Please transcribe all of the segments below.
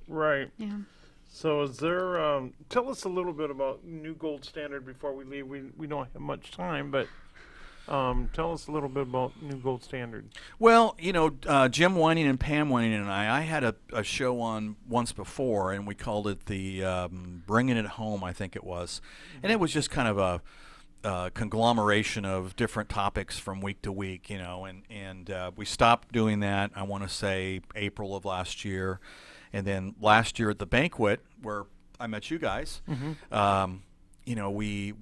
Right. Yeah. So is there, tell us a little bit about New Gold Standard before we leave. We don't have much time, but tell us a little bit about New Gold Standard. Well, Jim Whining and Pam Whining and I had a show on once before, and we called it the Bringing It Home, I think it was. And it was just kind of a conglomeration of different topics from week to week, and we stopped doing that, I want to say, April of last year. And then last year at the banquet where I met you guys, we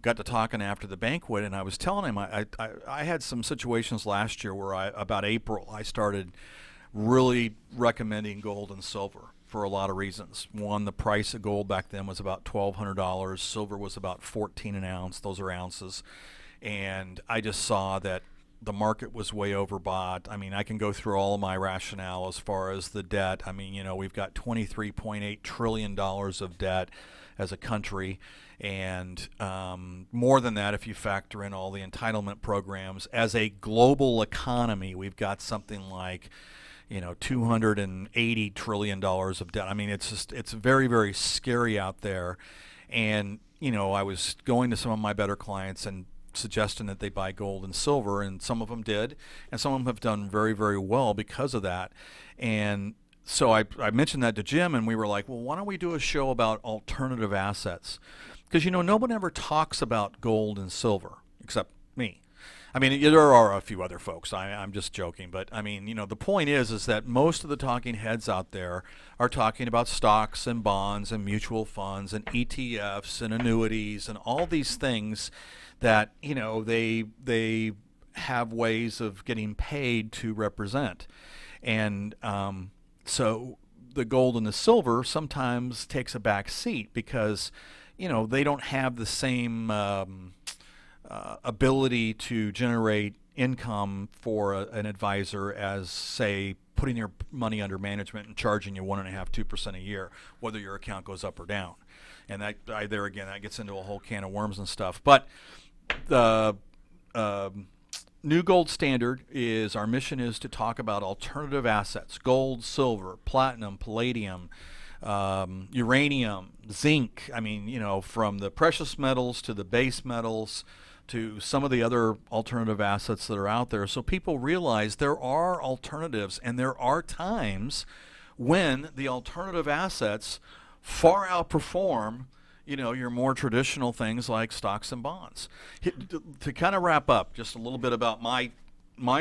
got to talking after the banquet, and I was telling him I had some situations last year where about April, I started really recommending gold and silver for a lot of reasons. One, the price of gold back then was about $1,200. Silver was about 14 an ounce. Those are ounces. And I just saw that the market was way overbought. I mean, I can go through all of my rationale as far as the debt. I mean, we've got $23.8 trillion of debt as a country, and more than that if you factor in all the entitlement programs. As a global economy, we've got something like $280 trillion of debt. I mean, it's very, very scary out there. And I was going to some of my better clients and suggesting that they buy gold and silver, and some of them did, and some of them have done very, very well because of that. And so I mentioned that to Jim, and we were like, well, why don't we do a show about alternative assets? Because no one ever talks about gold and silver except me. I mean, there are a few other folks. I'm just joking, but I mean, the point is that most of the talking heads out there are talking about stocks and bonds and mutual funds and ETFs and annuities and all these things that they have ways of getting paid to represent, and so the gold and the silver sometimes takes a back seat because they don't have the same ability to generate income for an advisor as, say, putting your money under management and charging you 1.5–2% a year, whether your account goes up or down. And that gets into a whole can of worms and stuff. But the New Gold Standard is, our mission is to talk about alternative assets: gold, silver, platinum, palladium, uranium, zinc. I mean, from the precious metals to the base metals to some of the other alternative assets that are out there. So people realize there are alternatives, and there are times when the alternative assets far outperform your more traditional things like stocks and bonds. To kind of wrap up just a little bit about my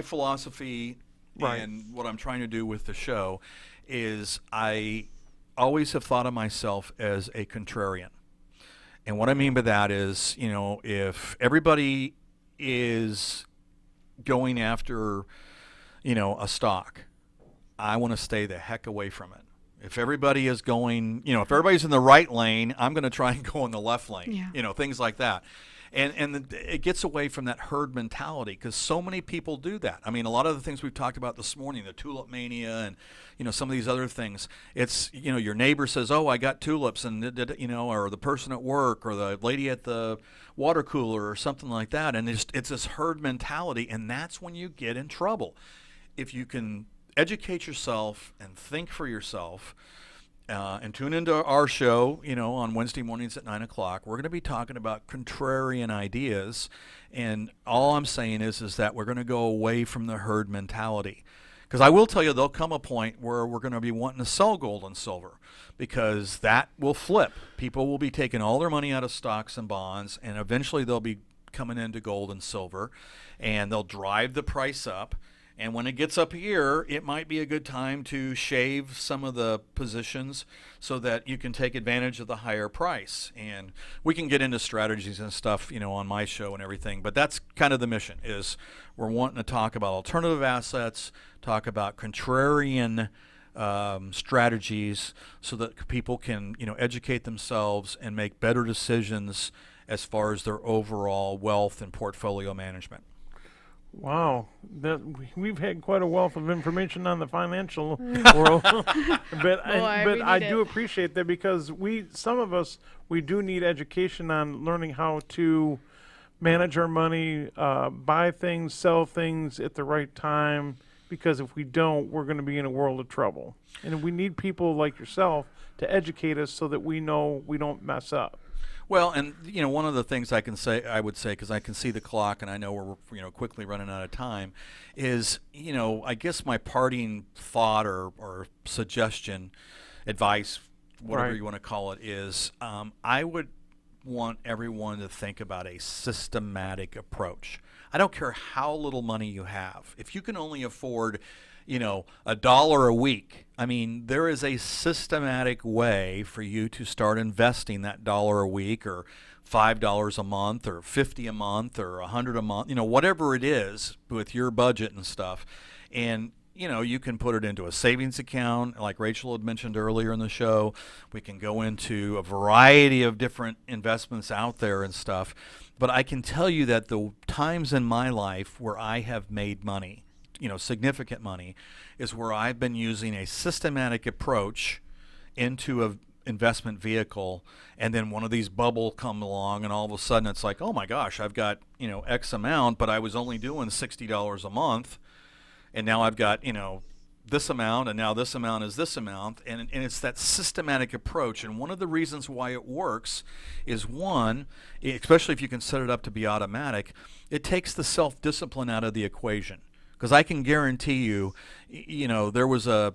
philosophy, right, and what I'm trying to do with the show is I always have thought of myself as a contrarian. And what I mean by that is, if everybody is going after, a stock, I want to stay the heck away from it. If everybody is going, if everybody's in the right lane, I'm going to try and go in the left lane, things like that. And it gets away from that herd mentality because so many people do that. I mean, a lot of the things we've talked about this morning, the tulip mania and, some of these other things, it's, your neighbor says, oh, I got tulips, and, or the person at work or the lady at the water cooler or something like that. And it's this herd mentality, and that's when you get in trouble. If you can educate yourself and think for yourself, and tune into our show, on Wednesday mornings at 9 o'clock. We're going to be talking about contrarian ideas, and all I'm saying is that we're going to go away from the herd mentality. Because I will tell you, there'll come a point where we're going to be wanting to sell gold and silver, because that will flip. People will be taking all their money out of stocks and bonds, and eventually they'll be coming into gold and silver, and they'll drive the price up. And when it gets up here, it might be a good time to shave some of the positions so that you can take advantage of the higher price. And we can get into strategies and stuff, on my show and everything. But that's kind of the mission, is we're wanting to talk about alternative assets, talk about contrarian strategies so that people can, educate themselves and make better decisions as far as their overall wealth and portfolio management. Wow, we've had quite a wealth of information on the financial world, but I do appreciate that, because some of us do need education on learning how to manage our money, buy things, sell things at the right time, because if we don't, we're going to be in a world of trouble. And we need people like yourself to educate us so that we know we don't mess up. Well, and one of the things I would say, because I can see the clock and I know we're quickly running out of time, is I guess my parting thought or suggestion, advice, whatever you want to call it, is I would want everyone to think about a systematic approach. I don't care how little money you have. If you can only afford, $1 a week, I mean, there is a systematic way for you to start investing that $1 a week or $5 a month or $50 a month or $100 a month, whatever it is with your budget and stuff. And you can put it into a savings account, like Rachel had mentioned earlier in the show. We can go into a variety of different investments out there and stuff. But I can tell you that the times in my life where I have made money, significant money, is where I've been using a systematic approach into an investment vehicle, and then one of these bubbles come along, and all of a sudden it's like, oh my gosh, I've got X amount, but I was only doing $60 a month. And now I've got, this amount, and now this amount is this amount. And it's that systematic approach. And one of the reasons why it works is, one, especially if you can set it up to be automatic, it takes the self-discipline out of the equation. Because I can guarantee you, there was a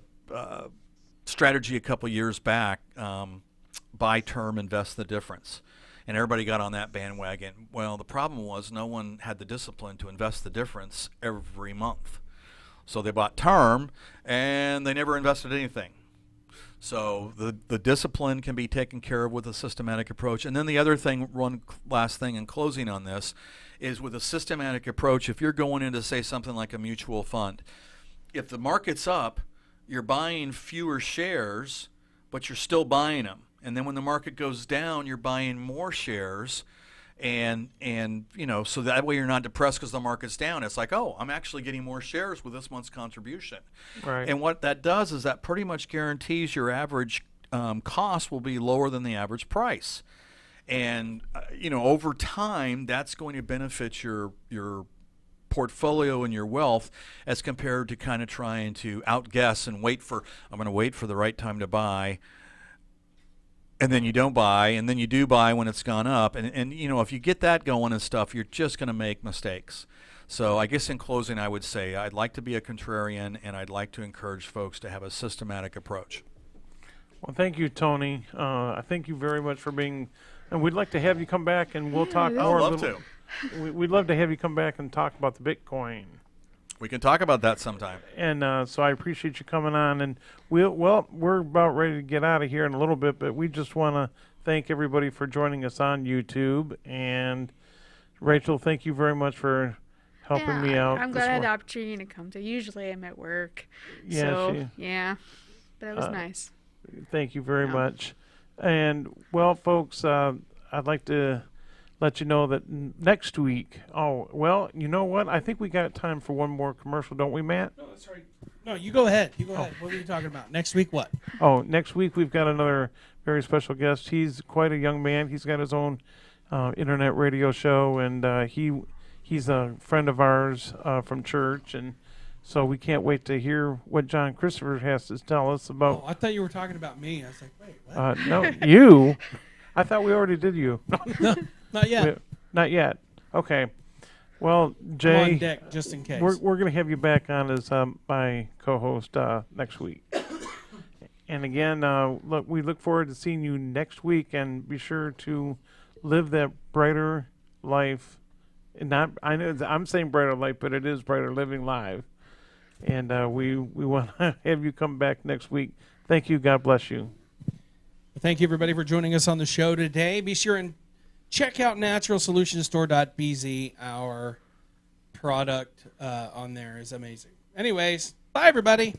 strategy a couple years back, buy term, invest the difference. And everybody got on that bandwagon. Well, the problem was no one had the discipline to invest the difference every month. So they bought term, and they never invested anything. So the discipline can be taken care of with a systematic approach. And then the other thing, one last thing in closing on this, is with a systematic approach, if you're going into, say, something like a mutual fund, if the market's up, you're buying fewer shares, but you're still buying them. And then when the market goes down, you're buying more shares. And so that way you're not depressed because the market's down. It's like, oh, I'm actually getting more shares with this month's contribution. Right. And what that does is that pretty much guarantees your average cost will be lower than the average price. And over time, that's going to benefit your portfolio and your wealth as compared to kind of trying to outguess and I'm going to wait for the right time to buy. And then you don't buy, and then you do buy when it's gone up. And if you get that going and stuff, you're just going to make mistakes. So I guess in closing, I would say I'd like to be a contrarian, and I'd like to encourage folks to have a systematic approach. Well, thank you, Tony. I thank you very much for being, and we'd like to have you come back, and we'll talk more. I'd love to. We'd love to have you come back and talk about the Bitcoin. We can talk about that sometime. And so I appreciate you coming on. And we're about ready to get out of here in a little bit, but we just want to thank everybody for joining us on YouTube. And Rachel, thank you very much for helping me out. I'm glad I had the opportunity to come. Usually I'm at work. Yeah, so, but it was nice. Thank you very much. And, well, folks, I'd like to let you know that next week, you know what? I think we got time for one more commercial, don't we, Matt? No, that's right. No, you go ahead. What were you talking about? Next week what? Oh, next week we've got another very special guest. He's quite a young man. He's got his own internet radio show, and he's a friend of ours from church, and so we can't wait to hear what John Christopher has to tell us about. Oh, I thought you were talking about me. I was like, wait, what? No, you. I thought we already did you. No, not yet. Not yet. Okay. Well, Jay, I'm on deck just in case. We're going to have you back on as my co-host next week. And again, we look forward to seeing you next week, and be sure to live that brighter life. And I know I'm saying brighter life, but it is brighter living live. And we want to have you come back next week. Thank you. God bless you. Thank you, everybody, for joining us on the show today. Be sure and check out naturalsolutionstore.bz. Our product on there is amazing. Anyways, bye, everybody.